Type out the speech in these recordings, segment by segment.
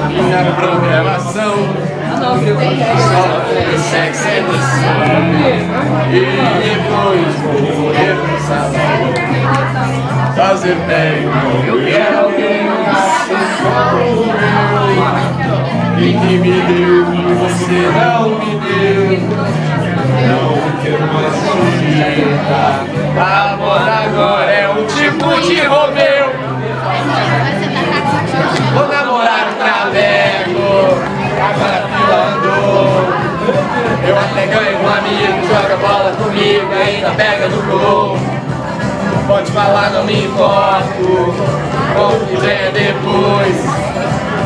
Minha programação só sexo e sedução. E depois vou correr pro salão, fazer bem. Eu quero alguém assim como eu, e que me deu e você não me deu. Não quero mais Julieta. Amor agora é um tipo de Romeu. Vou namorar o Traveco, agora a fila andou. Eu até ganho um amigo, joga bola comigo e ainda pega no gol. Pode falar, não me importo, como que venha depois.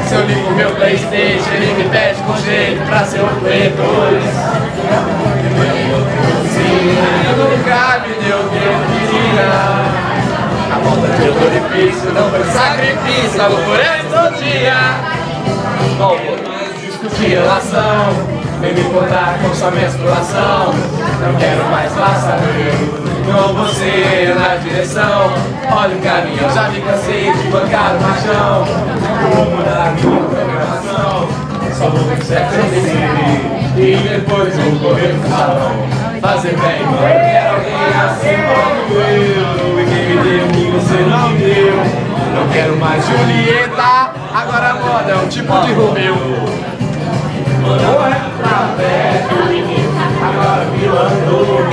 Se eu ligo meu Playstation, ele me pede com jeito pra ser o Play 2. Sim, nunca me deu o que eu queria. A volta de outro difícil não foi sacrifício, logo por ele todo dia. Não vou mais discutir relação, nem me importar com sua menstruação. Não quero mais lá saber, não você na direção. Olha o caminho, eu já me cansei de bancar o machão. Vou mudar minha programação, só vou ter sexo e e depois vou correr pro salão, fazer bem. Eu quero alguém assim como eu, e quem me deu que você não deu. Não quero mais Julieta, agora a moda é um tipo de Romeu. Ou é pra velho, agora me andou.